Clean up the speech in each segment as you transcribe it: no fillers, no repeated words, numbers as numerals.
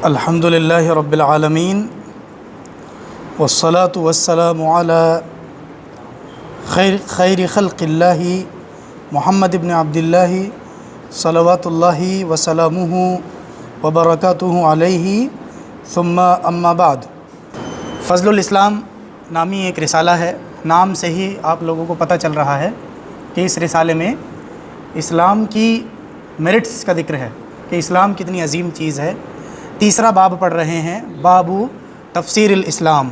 الحمدللہ رب العالمین والصلاة والسلام علی خیر خلق اللہ محمد ابن عبداللہ صلوات اللہ وسلامہ وبرکاتہ علیہ ثم اما بعد۔ فضل الاسلام نامی ایک رسالہ ہے۔ نام سے ہی آپ لوگوں کو پتہ چل رہا ہے کہ اس رسالے میں اسلام کی میرٹس کا ذکر ہے کہ اسلام کتنی عظیم چیز ہے۔ تیسرا باب پڑھ رہے ہیں، باب تفسیر الاسلام۔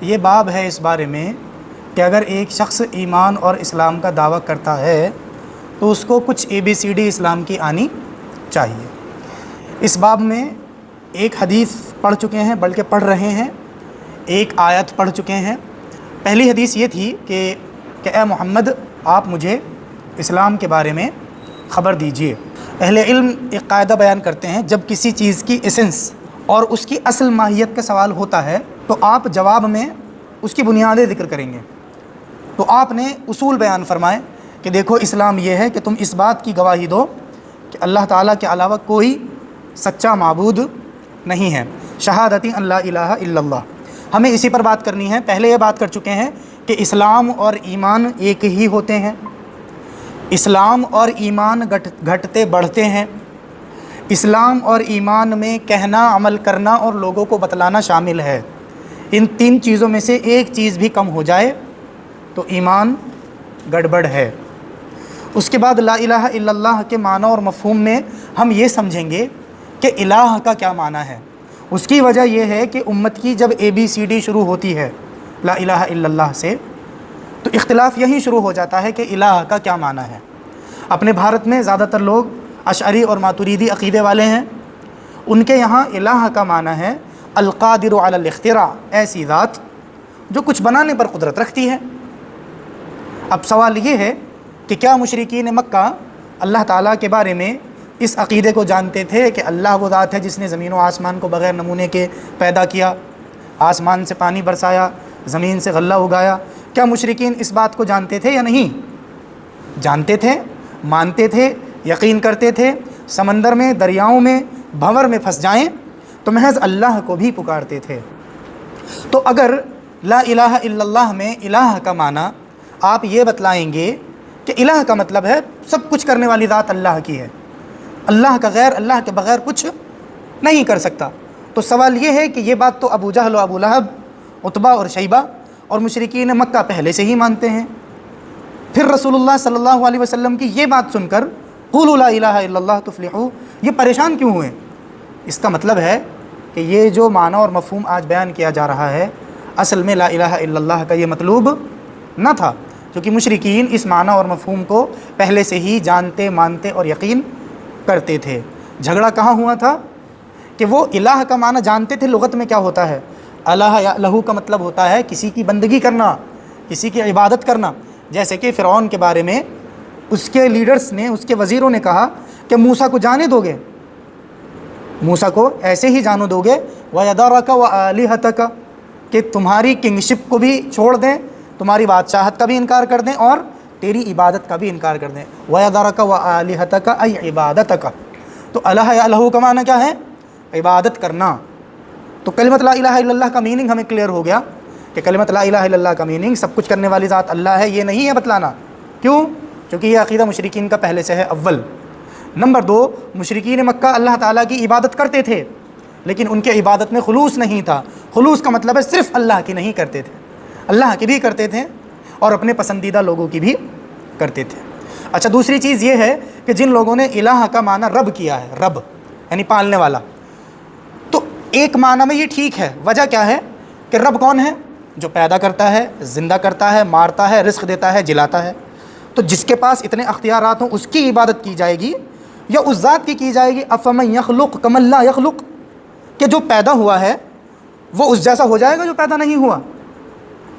یہ باب ہے اس بارے میں کہ اگر ایک شخص ایمان اور اسلام کا دعویٰ کرتا ہے تو اس کو کچھ ABCD اسلام کی آنی چاہیے۔ اس باب میں ایک حدیث پڑھ چکے ہیں، بلکہ پڑھ رہے ہیں، ایک آیت پڑھ چکے ہیں۔ پہلی حدیث یہ تھی کہ اے محمد آپ مجھے اسلام کے بارے میں خبر دیجئے۔ اہل علم ایک قاعدہ بیان کرتے ہیں، جب کسی چیز کی ایسنس اور اس کی اصل ماہیت کا سوال ہوتا ہے تو آپ جواب میں اس کی بنیادیں ذکر کریں گے۔ تو آپ نے اصول بیان فرمائے کہ دیکھو اسلام یہ ہے کہ تم اس بات کی گواہی دو کہ اللہ تعالیٰ کے علاوہ کوئی سچا معبود نہیں ہے، شہادتی ان لا الہ الا اللہ۔ ہمیں اسی پر بات کرنی ہے۔ پہلے یہ بات کر چکے ہیں کہ اسلام اور ایمان ایک ہی ہوتے ہیں، اسلام اور ایمان گھٹتے بڑھتے ہیں۔ اسلام اور ایمان میں کہنا، عمل کرنا اور لوگوں کو بتلانا شامل ہے۔ ان تین چیزوں میں سے ایک چیز بھی کم ہو جائے تو ایمان گڑبڑ ہے۔ اس کے بعد لا الہ الا اللہ کے معنی اور مفہوم میں ہم یہ سمجھیں گے کہ الہ کا کیا معنی ہے۔ اس کی وجہ یہ ہے کہ امت کی جب ABCD شروع ہوتی ہے لا الہ الا اللہ سے تو اختلاف یہیں شروع ہو جاتا ہے کہ الہ کا کیا معنی ہے۔ اپنے بھارت میں زیادہ تر لوگ اشعری اور ماتریدی عقیدے والے ہیں۔ ان کے یہاں الہ کا معنی ہے القادر علی الاختراع، ایسی ذات جو کچھ بنانے پر قدرت رکھتی ہے۔ اب سوال یہ ہے کہ کیا مشرکین مکہ اللہ تعالیٰ کے بارے میں اس عقیدے کو جانتے تھے کہ اللہ وہ ذات ہے جس نے زمین و آسمان کو بغیر نمونے کے پیدا کیا، آسمان سے پانی برسایا، زمین سے غلہ اگایا؟ کیا مشرکین اس بات کو جانتے تھے یا نہیں؟ جانتے تھے، مانتے تھے، یقین کرتے تھے۔ سمندر میں، دریاؤں میں، بھنور میں پھنس جائیں تو محض اللہ کو بھی پکارتے تھے۔ تو اگر لا الہ الا اللہ میں الہ کا معنی آپ یہ بتلائیں گے کہ الہ کا مطلب ہے سب کچھ کرنے والی ذات اللہ کی ہے، اللہ کے بغیر کچھ نہیں کر سکتا، تو سوال یہ ہے کہ یہ بات تو ابو جہل و ابو لہب، عتبہ اور شیبہ اور مشرکین مکہ پہلے سے ہی مانتے ہیں۔ پھر رسول اللہ صلی اللہ علیہ وسلم کی یہ بات سن کر قولوا لا الہ الا اللہ تفلحوا یہ پریشان کیوں ہوئے؟ اس کا مطلب ہے کہ یہ جو معنی اور مفہوم آج بیان کیا جا رہا ہے اصل میں لا الہ الا اللہ کا یہ مطلوب نہ تھا، کیونکہ مشرکین اس معنی اور مفہوم کو پہلے سے ہی جانتے، مانتے اور یقین کرتے تھے۔ جھگڑا کہاں ہوا تھا کہ وہ الہ کا معنی جانتے تھے۔ لغت میں کیا ہوتا ہے؟ الہ یا لہو کا مطلب ہوتا ہے کسی کی بندگی کرنا، کسی کی عبادت کرنا۔ جیسے کہ فرعون کے بارے میں اس کے لیڈرز نے، اس کے وزیروں نے کہا کہ موسیٰ کو جانے دو گے، موسیٰ کو ایسے ہی جانو دو گے، وَيَذَرَكَ وَآلِهَتَكَ کہ تمہاری کنگشپ کو بھی چھوڑ دیں، تمہاری بادشاہت کا بھی انکار کر دیں اور تیری عبادت کا بھی انکار کر دیں۔ وَيَذَرَكَ وَآلِهَتَكَ أَيْ عِبَادَتَكَ تو الہ یا لہو کا معنی کیا ہے؟ عبادت کرنا۔ تو کلمت لا الہ الا اللہ کا میننگ ہمیں کلیئر ہو گیا کہ کلمت لا الہ الا اللہ کا میننگ سب کچھ کرنے والی ذات اللہ ہے، یہ نہیں ہے بتلانا۔ کیوں؟ کیونکہ یہ عقیدہ مشرکین کا پہلے سے ہے اول۔ نمبر دو، مشرکین مکہ اللہ تعالیٰ کی عبادت کرتے تھے لیکن ان کے عبادت میں خلوص نہیں تھا۔ خلوص کا مطلب ہے صرف اللہ کی نہیں کرتے تھے، اللہ کی بھی کرتے تھے اور اپنے پسندیدہ لوگوں کی بھی کرتے تھے۔ اچھا، دوسری چیز یہ ہے کہ جن لوگوں نے الہ کا معنی رب کیا ہے، رب یعنی پالنے والا، تو ایک معنی میں یہ ٹھیک ہے۔ وجہ کیا ہے کہ رب کون ہے؟ جو پیدا کرتا ہے، زندہ کرتا ہے، مارتا ہے، رزق دیتا ہے، جلاتا ہے۔ تو جس کے پاس اتنے اختیارات ہوں اس کی عبادت کی جائے گی یا اس ذات کی جائے گی؟ افمن یخلق کمن لا یخلق کہ جو پیدا ہوا ہے وہ اس جیسا ہو جائے گا جو پیدا نہیں ہوا؟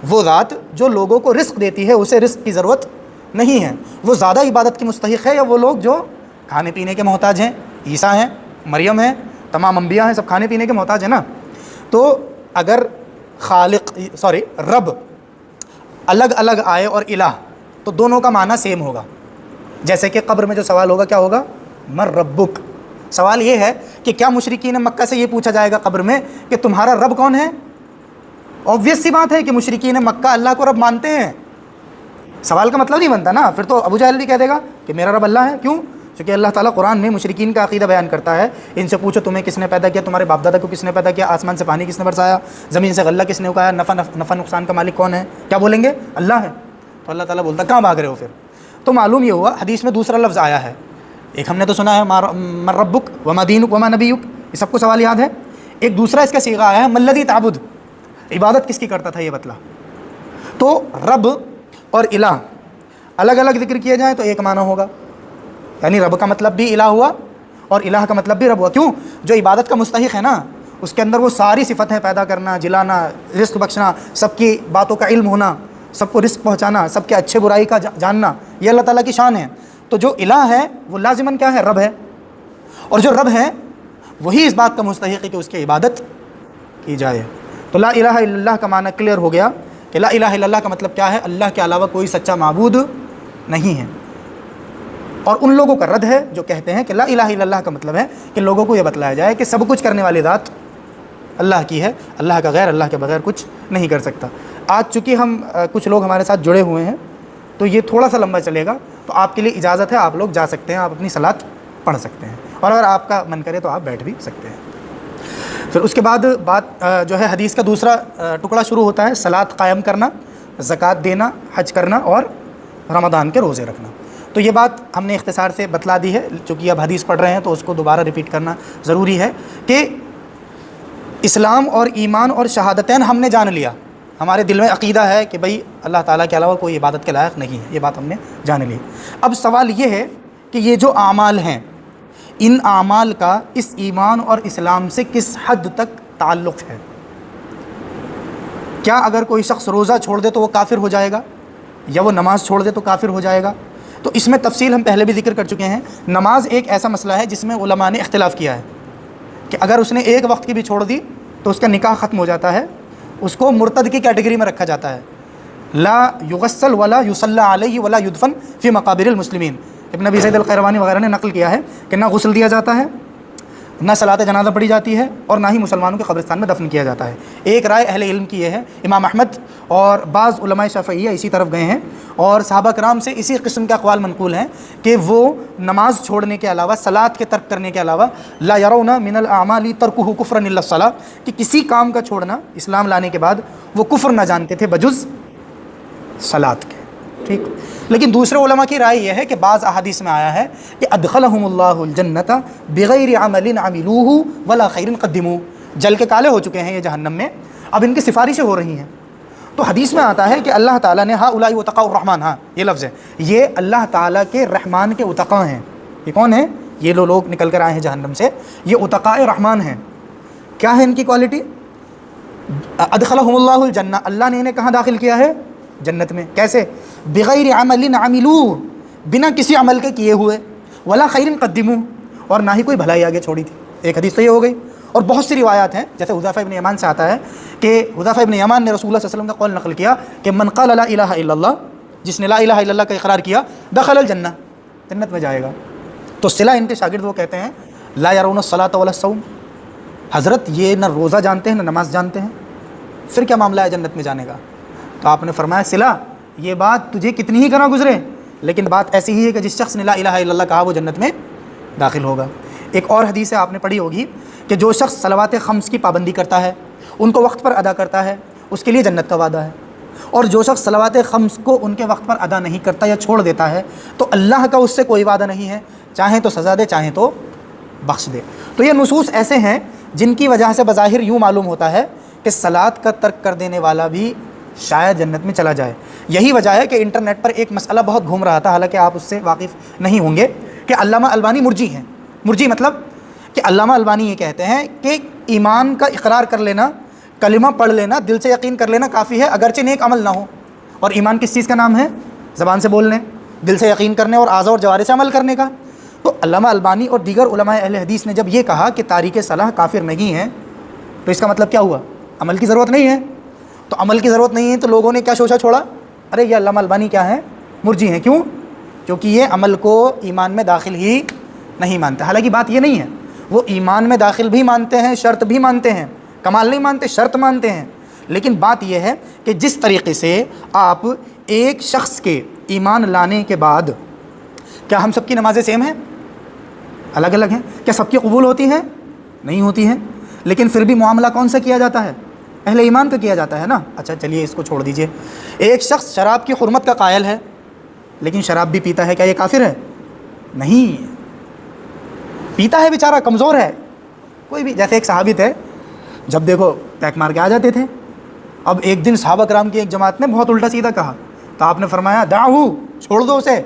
وہ ذات جو لوگوں کو رزق دیتی ہے اسے رزق کی ضرورت نہیں ہے، وہ زیادہ عبادت کی مستحق ہے یا وہ لوگ جو کھانے پینے کے محتاج ہیں؟ عیسیٰ ہیں، مریم ہیں، تمام انبیاء ہیں، سب کھانے پینے کے محتاج ہیں نا۔ تو اگر رب الگ الگ آئے اور الہ تو دونوں کا معنی سیم ہوگا۔ جیسے کہ قبر میں جو سوال ہوگا کیا ہوگا؟ من ربک۔ سوال یہ ہے کہ کیا مشرکین مکہ سے یہ پوچھا جائے گا قبر میں کہ تمہارا رب کون ہے؟ آبویس سی بات ہے کہ مشرکین مکہ اللہ کو رب مانتے ہیں، سوال کا مطلب نہیں بنتا نا، پھر تو ابو جہل بھی کہہ دے گا کہ میرا رب اللہ ہے. کیوں؟ چونکہ اللہ تعالیٰ قرآن میں مشرکین کا عقیدہ بیان کرتا ہے، ان سے پوچھو تمہیں کس نے پیدا کیا، تمہارے باپ دادا کو کس نے پیدا کیا، آسمان سے پانی کس نے برسایا، زمین سے غلہ کس نے اگایا، نفع نقصان کا مالک کون ہے؟ کیا بولیں گے؟ اللہ ہے. تو اللہ تعالیٰ بولتا کہاں بھاگ رہے ہو پھر؟ تو معلوم یہ ہوا حدیث میں دوسرا لفظ آیا ہے. ایک ہم نے تو سنا ہے من ربک وما دینک وما نبیک، یہ سب کو سوال یاد ہے. ایک دوسرا اس کا صیغہ آیا ہے ملذی تعبد، عبادت کس کی کرتا تھا یہ بتلا. تو رب اور الہ الگ الگ ذکر کیے جائیں تو ایک معنی ہوگا، یعنی رب کا مطلب بھی الہ ہوا اور الہ کا مطلب بھی رب ہوا. کیوں؟ جو عبادت کا مستحق ہے نا، اس کے اندر وہ ساری صفتیں پیدا کرنا، جلانا، رزق بخشنا، سب کی باتوں کا علم ہونا، سب کو رزق پہنچانا، سب کے اچھے برائی کا جاننا، یہ اللہ تعالیٰ کی شان ہے. تو جو الہ ہے وہ لازماً کیا ہے؟ رب ہے. اور جو رب ہے وہی اس بات کا مستحق ہے کہ اس کی عبادت کی جائے. تو لا الہ الا اللہ کا معنی کلیئر ہو گیا کہ لا الہ الا اللہ کا مطلب کیا ہے؟ اللہ کے علاوہ کوئی سچا معبود نہیں ہے. اور ان لوگوں کا رد ہے جو کہتے ہیں کہ لا الہ الا اللہ کا مطلب ہے کہ لوگوں کو یہ بتلایا جائے کہ سب کچھ کرنے والی ذات اللہ کی ہے، اللہ کا غیر اللہ کے بغیر کچھ نہیں کر سکتا. آج چونکہ ہم کچھ لوگ ہمارے ساتھ جڑے ہوئے ہیں تو یہ تھوڑا سا لمبا چلے گا، تو آپ کے لیے اجازت ہے، آپ لوگ جا سکتے ہیں، آپ اپنی صلاۃ پڑھ سکتے ہیں، اور اگر آپ کا من کرے تو آپ بیٹھ بھی سکتے ہیں. پھر اس کے بعد بات جو ہے حدیث کا دوسرا ٹکڑا شروع ہوتا ہے، صلاۃ قائم کرنا، زکوٰۃ دینا، حج کرنا اور رمضان کے روزے رکھنا. تو یہ بات ہم نے اختصار سے بتلا دی ہے، چونکہ اب حدیث پڑھ رہے ہیں تو اس کو دوبارہ ریپیٹ کرنا ضروری ہے کہ اسلام اور ایمان اور شہادتین ہم نے جان لیا، ہمارے دل میں عقیدہ ہے کہ بھئی اللہ تعالیٰ کے علاوہ کوئی عبادت کے لائق نہیں ہے، یہ بات ہم نے جان لی. اب سوال یہ ہے کہ یہ جو اعمال ہیں، ان اعمال کا اس ایمان اور اسلام سے کس حد تک تعلق ہے؟ کیا اگر کوئی شخص روزہ چھوڑ دے تو وہ کافر ہو جائے گا، یا وہ نماز چھوڑ دے تو کافر ہو جائے گا؟ تو اس میں تفصیل ہم پہلے بھی ذکر کر چکے ہیں. نماز ایک ایسا مسئلہ ہے جس میں علماء نے اختلاف کیا ہے کہ اگر اس نے ایک وقت کی بھی چھوڑ دی تو اس کا نکاح ختم ہو جاتا ہے، اس کو مرتد کی کیٹیگری میں رکھا جاتا ہے. لا یغسل ولا یصلی علیہ ولا یدفن فی مقابر المسلمین، ابن ابی زید القیروانی وغیرہ نے نقل کیا ہے کہ نہ غسل دیا جاتا ہے، نہ صلاۃ جنازہ پڑھی جاتی ہے، اور نہ ہی مسلمانوں کے قبرستان میں دفن کیا جاتا ہے. ایک رائے اہل علم کی یہ ہے، امام احمد اور بعض علماء شافعیہ اسی طرف گئے ہیں، اور صحابہ کرام سے اسی قسم کے اقوال منقول ہیں کہ وہ نماز چھوڑنے کے علاوہ، صلاۃ کے ترک کرنے کے علاوہ، لا یرون من الاعمال ترکہ کفرا الا الصلاۃ، کہ کسی کام کا چھوڑنا اسلام لانے کے بعد وہ کفر نہ جانتے تھے بجز صلاۃ کے. ٹھیک. لیکن دوسرے علماء کی رائے یہ ہے کہ بعض احادیث میں آیا ہے کہ ادخلہم اللہ الجنۃ بغیر عمل عملوہ ولا خیر قدموا، جل کے کالے ہو چکے ہیں یہ جہنم میں، اب ان کی سفارشیں ہو رہی ہیں. تو حدیث میں آتا ہے کہ اللہ تعالیٰ نے ہؤلاء اتقاء الرحمن، ہاں یہ لفظ ہے، یہ اللہ تعالیٰ کے رحمان کے اتقاء ہیں. یہ کون ہیں؟ یہ لوگ نکل کر آئے ہیں جہنم سے، یہ اتقاء رحمان ہیں. کیا ہے ان کی کوالٹی؟ ادخلہم اللہ الجنہ، اللہ نے انہیں کہاں داخل کیا ہے؟ جنت میں. کیسے؟ بغیر عمل عملوہ، بنا کسی عمل کے کیے ہوئے، ولا خیر قدموا، اور نہ ہی کوئی بھلائی آگے چھوڑی تھی. ایک حدیث تو یہ ہو گئی. اور بہت سی روایات ہیں، جیسے حذیفہ ابن یمان سے آتا ہے کہ حذیفہ ابن یمان نے رسول اللہ صلی اللہ علیہ وسلم کا قول نقل کیا کہ من قال لا الہ الا اللہ، جس نے لا الہ الا اللہ کا اقرار کیا، دخل الجنہ، جنت میں جائے گا. تو صلہ ان کے شاگرد وہ کہتے ہیں لا یرون الصلاۃ ولا الصوم، حضرت یہ نہ روزہ جانتے ہیں نہ نماز جانتے ہیں، پھر کیا معاملہ ہے جنت میں جانے کا؟ تو آپ نے فرمایا صلہ، یہ بات تجھے کتنی ہی کرنا گزرے، لیکن بات ایسی ہی ہے کہ جس شخص نے لا الہ الا اللہ کہا وہ جنت میں داخل ہوگا. ایک اور حدیث ہے، آپ نے پڑھی ہوگی، کہ جو شخص صلوات خمس کی پابندی کرتا ہے، ان کو وقت پر ادا کرتا ہے، اس کے لیے جنت کا وعدہ ہے. اور جو شخص صلوات خمس کو ان کے وقت پر ادا نہیں کرتا یا چھوڑ دیتا ہے تو اللہ کا اس سے کوئی وعدہ نہیں ہے، چاہیں تو سزا دے چاہیں تو بخش دے. تو یہ نصوص ایسے ہیں جن کی وجہ سے بظاہر یوں معلوم ہوتا ہے کہ صلاۃ کا ترک کر دینے والا بھی شاید جنت میں چلا جائے. یہی وجہ ہے کہ انٹرنیٹ پر ایک مسئلہ بہت گھوم رہا تھا، حالانکہ آپ اس سے واقف نہیں ہوں گے، کہ علامہ البانی مرجی ہیں. مرجی مطلب کہ علامہ البانی یہ کہتے ہیں کہ ایمان کا اقرار کر لینا، کلمہ پڑھ لینا، دل سے یقین کر لینا کافی ہے، اگرچہ نیک عمل نہ ہو. اور ایمان کس چیز کا نام ہے؟ زبان سے بولنے، دل سے یقین کرنے اور اعضاء اور جوارح سے عمل کرنے کا. تو علامہ البانی اور دیگر علماء اہل حدیث نے جب یہ کہا کہ تارک صلاح کافر نہیں ہے، تو اس کا مطلب کیا ہوا؟ عمل کی ضرورت نہیں ہے. تو عمل کی ضرورت نہیں ہے تو لوگوں نے کیا شوشہ چھوڑا؟ ارے یہ علامہ البانی کیا ہیں؟ مرجی ہیں. کیوں؟ کیونکہ یہ عمل کو ایمان میں داخل ہی نہیں مانتے. حالانکہ بات یہ نہیں ہے، وہ ایمان میں داخل بھی مانتے ہیں، شرط بھی مانتے ہیں، کمال نہیں مانتے، شرط مانتے ہیں۔ لیکن بات یہ ہے کہ جس طریقے سے آپ ایک شخص کے ایمان لانے کے بعد، کیا ہم سب کی نمازیں سیم ہیں؟ الگ الگ ہیں؟ کیا سب کی قبول ہوتی ہیں؟ نہیں ہوتی ہیں، لیکن پھر بھی معاملہ کون سا کیا جاتا ہے؟ اہل ایمان کا کیا جاتا ہے نا۔ اچھا چلیے اس کو چھوڑ دیجئے، ایک شخص شراب کی حرمت کا قائل ہے لیکن شراب بھی پیتا ہے، کیا یہ کافر ہے؟ نہیں، پیتا ہے بیچارہ، کمزور ہے کوئی بھی۔ جیسے ایک صحابی تھے، جب دیکھو پیک مار کے آ جاتے تھے۔ اب ایک دن صحابہ کرام کی ایک جماعت نے بہت الٹا سیدھا کہا، تو آپ نے فرمایا دعہو، چھوڑ دو اسے،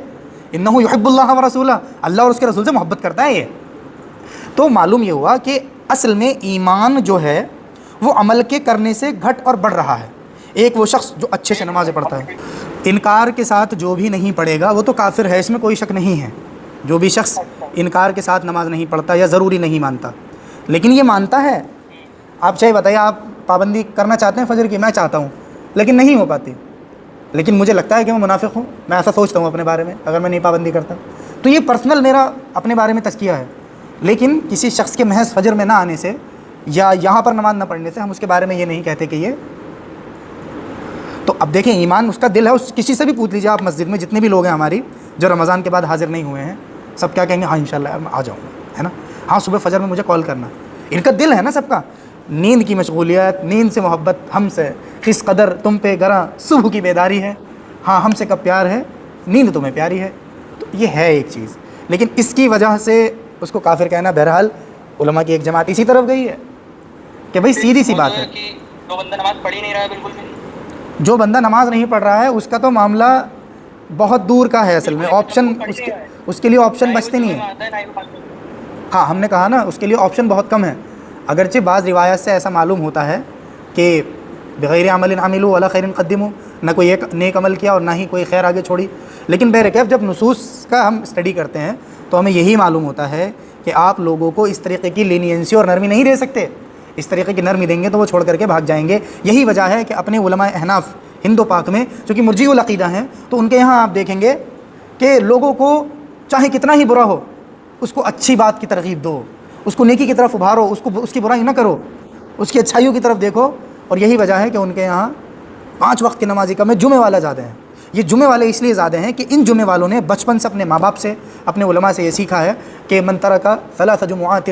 انہ یحب اللہ ورسولہ، اللہ اور اس کے رسول سے محبت کرتا ہے یہ۔ تو معلوم یہ ہوا کہ اصل میں ایمان جو ہے وہ عمل کے کرنے سے گھٹ اور بڑھ رہا ہے۔ ایک وہ شخص جو اچھے سے نمازیں پڑھتا ہے، انکار کے ساتھ جو بھی نہیں پڑھے گا وہ تو کافر ہے، اس میں کوئی شک نہیں ہے۔ جو بھی شخص انکار کے ساتھ نماز نہیں پڑھتا یا ضروری نہیں مانتا، لیکن یہ مانتا ہے، آپ چاہے بتائیے آپ پابندی کرنا چاہتے ہیں فجر کی، میں چاہتا ہوں لیکن نہیں ہو پاتی، لیکن مجھے لگتا ہے کہ میں منافق ہوں، میں ایسا سوچتا ہوں اپنے بارے میں اگر میں نہیں پابندی کرتا، تو یہ پرسنل میرا اپنے بارے میں تزکیہ ہے۔ لیکن کسی شخص کے محض فجر میں نہ آنے سے یا یہاں پر نماز نہ پڑھنے سے ہم اس کے بارے میں یہ نہیں کہتے کہ یہ۔ تو اب دیکھیں ایمان اس کا دل ہے، اس کسی سے بھی پوچھ لیجیے آپ، مسجد میں جتنے بھی لوگ ہیں ہماری جو رمضان کے بعد حاضر نہیں ہوئے ہیں، سب کیا کہیں گے؟ ہاں انشاءاللہ میں آ جاؤں گا، ہے نا، ہاں صبح فجر میں مجھے کال کرنا۔ ان کا دل ہے نا سب کا، نیند کی مشغولیت، نیند سے محبت ہم سے، کس قدر تم پہ گراں صبح کی بیداری ہے، ہاں ہم سے کب پیار ہے، نیند تمہیں پیاری ہے۔ تو یہ ہے ایک چیز، لیکن اس کی وجہ سے اس کو کافر کہنا، بہرحال علماء کی ایک جماعت اسی طرف گئی ہے کہ بھئی سیدھی سی بات ہے، جو بندہ نماز پڑھ ہی نہیں رہا ہے بالکل بھی، جو بندہ نماز نہیں پڑھ رہا ہے اس کا تو معاملہ بہت دور کا ہے اصل میں، آپشن اس کے لیے آپشن بچتے نہیں ہیں۔ ہاں ہم نے کہا نا اس کے لیے آپشن بہت کم ہے، اگرچہ بعض روایت سے ایسا معلوم ہوتا ہے کہ بغیر عمل عملوا ولا خیر قدموا، نہ کوئی ایک نیک عمل کیا اور نہ ہی کوئی خیر آگے چھوڑی۔ لیکن بہرکیف جب نصوص کا ہم اسٹڈی کرتے ہیں تو ہمیں یہی معلوم ہوتا ہے کہ آپ لوگوں کو اس طریقے کی لینینسی اور نرمی نہیں دے سکتے، اس طریقے کی نرمی دیں گے تو وہ چھوڑ کر کے بھاگ جائیں گے۔ یہی وجہ ہے کہ اپنے علماء احناف ہند و پاک میں، چونکہ مرجئہ العقیدہ ہیں، تو ان کے یہاں آپ دیکھیں گے کہ لوگوں کو چاہے کتنا ہی برا ہو اس کو اچھی بات کی ترغیب دو، اس کو نیکی کی طرف ابھارو، اس کی برائی نہ کرو، اس کی اچھائیوں کی طرف دیکھو۔ اور یہی وجہ ہے کہ ان کے یہاں 5 وقت کی نمازی کم ہے، جمعے والا زیادہ ہیں۔ یہ جمعے والے اس لیے زیادہ ہیں کہ ان جمعے والوں نے بچپن سے اپنے ماں باپ سے، اپنے علماء سے یہ سیکھا ہے کہ من ترک 3 جمعات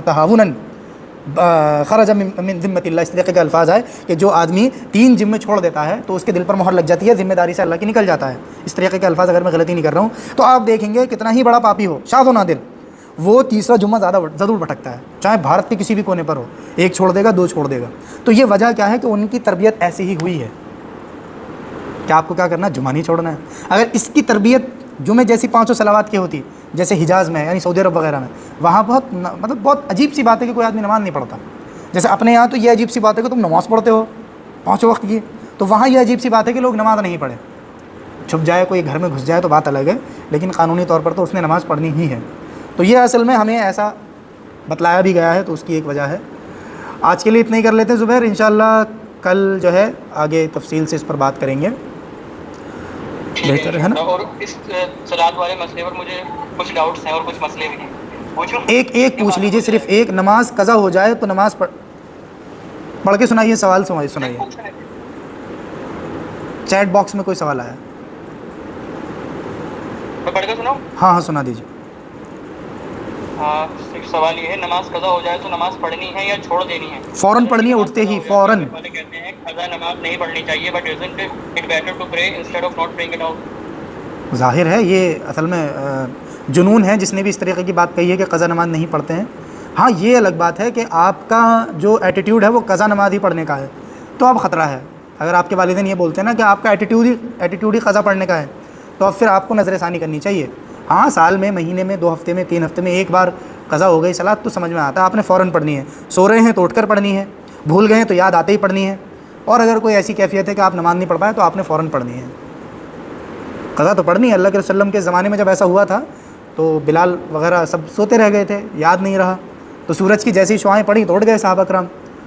تہاونا خرج من ذمۃ اللہ، اس طریقے کے الفاظ آئے کہ جو آدمی 3 جمعے چھوڑ دیتا ہے تو اس کے دل پر مہر لگ جاتی ہے، ذمہ داری سے اللہ کی نکل جاتا ہے۔ اس طریقے کے الفاظ اگر میں غلطی نہیں کر رہا ہوں تو آپ دیکھیں گے کتنا ہی بڑا پاپی ہو، شاذ و نادر، وہ تیسرا جمعہ ضرور بھٹکتا ہے، چاہے بھارت کے کسی بھی کونے پر ہو، 1 چھوڑ دے گا، 2 چھوڑ دے گا۔ تو یہ وجہ کیا ہے کہ ان کی تربیت ایسی ہی ہوئی ہے کہ آپ کو کیا کرنا ہے، جمعہ نہیں چھوڑنا ہے۔ اگر اس کی تربیت جمعے جیسی 5 صلوات کی ہوتی جیسے حجاز میں یعنی سعودی عرب وغیرہ میں، وہاں بہت عجیب سی بات ہے کہ کوئی آدمی نماز نہیں پڑھتا۔ جیسے اپنے یہاں تو یہ عجیب سی بات ہے کہ تم نماز پڑھتے ہو 5 وقت کی، تو وہاں یہ عجیب سی بات ہے کہ لوگ نماز نہیں پڑھے۔ چھپ جائے کوئی گھر میں گھس جائے تو بات الگ ہے، لیکن قانونی طور پر تو اس نے نماز پڑھنی ہی ہے۔ تو یہ اصل میں ہمیں ایسا بتلایا بھی گیا ہے، تو اس کی ایک وجہ ہے۔ آج کے لیے اتنا ہی کر لیتے ہیں زبیر، انشاءاللہ کل جو ہے آگے تفصیل سے اس پر بات کریں گے، بہتر ہے نا۔ اور اس صلاۃ والے مسئلے پر مجھے کچھ ڈاؤٹس ہیں اور کچھ مسئلے بھی ہیں، پوچھوں؟ ایک پوچھ لیجئے، صرف ایک، نماز قضا ہو جائے تو نماز پڑھ کے سنائیے، سوال سنائیے، چیٹ باکس میں کوئی سوال آیا؟ میں پڑھ کے سناؤں؟ ہاں سنا دیجیے۔ ایک سوال یہ ہے، نماز قضا ہو جائے تو نماز پڑھنی ہے یا چھوڑ دینی ہے؟ فوراً پڑھنی ہے، اٹھتے ہی فوراً۔ والے کہتے ہیں قضا نماز نہیں پڑھنی چاہیے، but isn't it better to pray instead of not praying at all؟ ظاہر ہے یہ اصل میں جنون ہے جس نے بھی اس طریقے کی بات کہی ہے کہ قضا نماز نہیں پڑھتے ہیں۔ ہاں یہ الگ بات ہے کہ آپ کا جو ایٹیٹیوڈ ہے وہ قضا نماز ہی پڑھنے کا ہے، تو اب خطرہ ہے۔ اگر آپ کے والدین یہ بولتے ہیں نا کہ آپ کا ایٹیٹیوڈ ہی قضا پڑھنے کا ہے، تو اب پھر آپ کو نظر ثانی کرنی چاہیے۔ ہاں سال میں، مہینے میں، 2 ہفتے میں، 3 ہفتے میں ایک بار قضا ہو گئی صلاۃ تو سمجھ میں آتا ہے، آپ نے فوراً پڑھنی ہے۔ سو رہے ہیں تو اٹھ کر پڑھنی ہے، بھول گئے ہیں تو یاد آتے ہی پڑھنی ہے، اور اگر کوئی ایسی کیفیت ہے کہ آپ نماز نہیں پڑھ پائے تو آپ نے فوراً پڑھنی ہے۔ قضا تو پڑھنی ہے۔ اللہ کے رسول وسلم کے زمانے میں جب ایسا ہوا تھا تو بلال وغیرہ سب سوتے رہ گئے تھے، یاد نہیں رہا، تو سورج کی جیسی شعائیں پڑھی تو اٹھ گئے صحابہ کرام،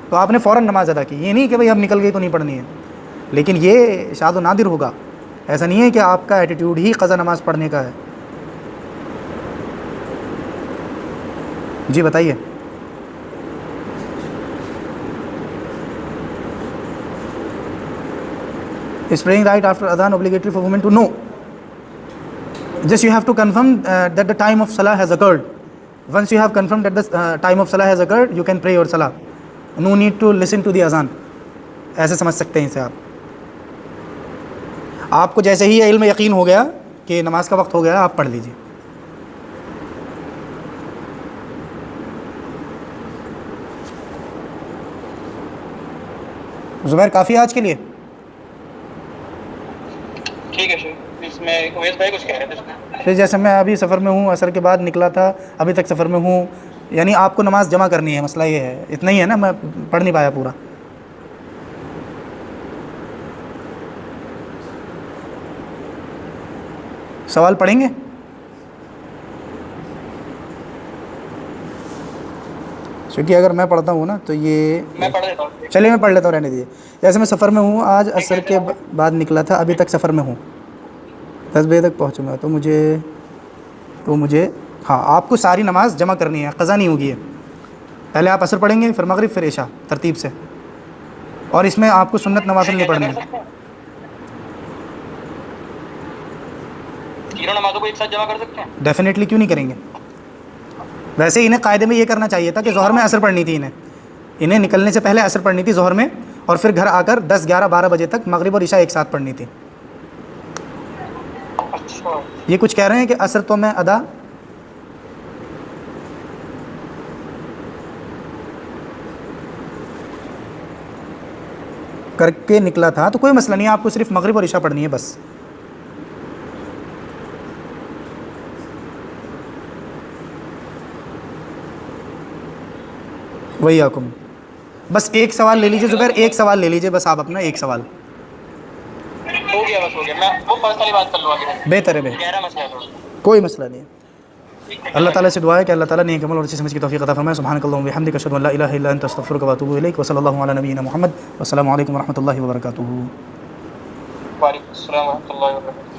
تو آپ نے فوراً نماز ادا کی۔ یہ نہیں کہ بھئی اب نکل گئی تو نہیں پڑھنی ہے، لیکن یہ شاذ و نادر ہوگا، ایسا نہیں ہے کہ آپ کا ایٹیٹیوڈ ہی قضا نماز پڑھنے کا ہے۔ جی بتائیے. Is praying right after adhan obligatory for women to know? Just you have to confirm that the time of salah has occurred. Once you have confirmed that the time of salah has occurred, you can pray your salah. No need to listen to the adhan. ایسے سمجھ سکتے ہیں اسے آپ. آپ کو جیسے ہی علم یقین ہو گیا کہ نماز کا وقت ہو گیا آپ پڑھ لیجیے. زبیر کافی آج کے لیے. ٹھیک ہے شیخ. اس میں اویس بھائی کچھ کہہ رہے تھے. پھر جیسے میں ابھی سفر میں ہوں, عصر کے بعد نکلا تھا, ابھی تک سفر میں ہوں, یعنی آپ کو نماز جمع کرنی ہے, مسئلہ یہ ہے. اتنا ہی ہے نا, میں پڑھ نہیں پایا پورا. سوال پڑھیں گے؟ کیونکہ اگر میں پڑھتا ہوں نا تو یہ میں پڑھ دیتا ہوں. چلیے میں پڑھ لیتا ہوں, رہنے دیجیے. جیسے میں سفر میں ہوں, آج عصر کے بعد نکلا تھا, ابھی تک سفر میں ہوں, 10 بجے تک پہنچوں گا, تو مجھے ہاں آپ کو ساری نماز جمع کرنی ہے, قضا نہیں ہوگی ہے. پہلے آپ عصر پڑھیں گے, پھر مغرب, پھر عشاء, ترتیب سے. اور اس میں آپ کو سنت نوافل نہیں پڑھنی ہے. تینوں نمازوں کو ایک ساتھ جمع کر سکتے ہیں؟ ڈیفینیٹلی, کیوں نہیں کریں گے. ویسے انہیں قاعدے میں یہ کرنا چاہیے تھا کہ ظہر میں عصر پڑھنی تھی, انہیں نکلنے سے پہلے عصر پڑھنی تھی ظہر میں, اور پھر گھر آ کر 10, 11, 12 بجے تک مغرب اور عشاء ایک ساتھ پڑھنی تھی. اچھا. یہ کچھ کہہ رہے ہیں کہ عصر تو میں ادا کر کے نکلا تھا, تو کوئی مسئلہ نہیں ہے, آپ کو صرف مغرب اور عشاء پڑھنی ہے بس. وہی حکم. بس ایک سوال لے لیجیے زبیر, ایک سوال لے لیجیے بس آپ اپنا, ایک سوال. ہو گیا بس, ہو گیا. میں وہ پرسنلی بات کر لوں آگے. بہتر ہے, بہتر, گہرا مسئلہ ہے تھوڑا. کوئی مسئلہ نہیں ہے. اللہ تعالیٰ سے دعا ہے کہ اللہ تعالیٰ نیک عمل اور اچھی سمجھ کی توفیق عطا فرمائے. سبحانک اللہم و بحمدک, اشہد ان لا الہ الا انت, استغفرک و اتوب الیک. وصلی اللہ علی نبینا محمد, والسلام علیکم و رحمۃ اللہ وبرکاتہ. وعلیکم السلام و رحمۃ اللہ وبرکاتہ.